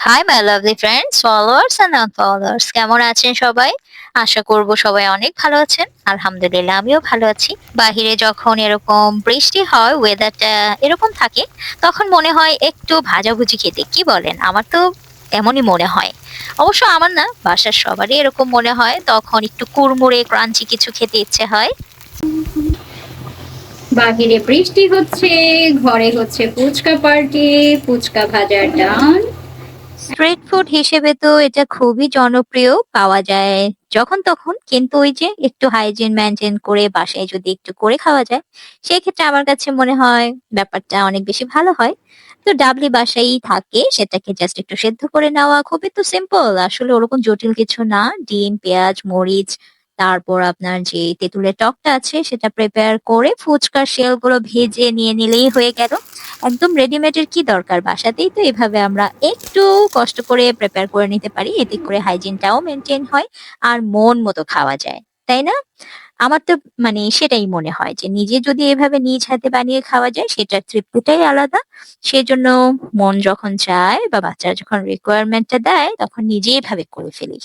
Hi my lovely friends, followers and non followers, কেমন আছেন সবাই? আশা করব সবাই অনেক ভালো আছেন। আলহামদুলিল্লাহ আমিও ভালো আছি। বাহিরে যখন এরকম বৃষ্টি হয়, ওয়েদারটা এরকম থাকে, তখন মনে হয় একটু ভাজাভুজি খেতে। কি বলেন? আমার তো এমনই মনে হয়। অবশ্য আমার না, বাসার সবারই এরকম মনে হয়। তখন একটু কুড়মুড়ে ক্রাঞ্চি কিছু খেতে ইচ্ছে হয়। বাহিরে বৃষ্টি হচ্ছে, ঘরে হচ্ছে ফুচকা পার্টি, ফুচকা ভাজার টান। স্ট্রিট ফুড হিসেবে তো এটা খুবই জনপ্রিয়, পাওয়া যায় যখন তখন। কিন্তু ওই যে একটু হাইজিন মেনটেন করে বাসায় যদি একটু করে খাওয়া যায়, সেক্ষেত্রে আমার কাছে মনে হয় ব্যাপারটা অনেক বেশি ভালো হয়। তো ডাবলি বাসায়ই থাকে, সেটাকে জাস্ট একটু সেদ্ধ করে নেওয়া, খুবই তো সিম্পল, আসলে ওরকম জটিল কিছু না। ডিম, পেঁয়াজ, মরিচ, তারপর আপনার যে তেঁতুলের টকটা আছে সেটা প্রিপেয়ার করে ফুচকার শেল গুলো ভেজে নিয়ে নিলেই হয়ে গেল। একদম রেডিমেডের কি দরকার, বাসাতেই তো এভাবে আমরা একটু কষ্ট করে প্রিপেয়ার করে নিতে পারি, এতে করে হাইজিনটাও মেনটেন হয় আর মন মতো খাওয়া যায়, তাই না? আমার তো সেটাই মনে হয় যে নিজে যদি এভাবে নিজ হাতে বানিয়ে খাওয়া যায়, সেটার তৃপ্তিটাই আলাদা। সেজন্য মন যখন চায় বা বাচ্চারা যখন রিকোয়ারমেন্টটা দেয়, তখন নিজেই এভাবে করে ফেলি।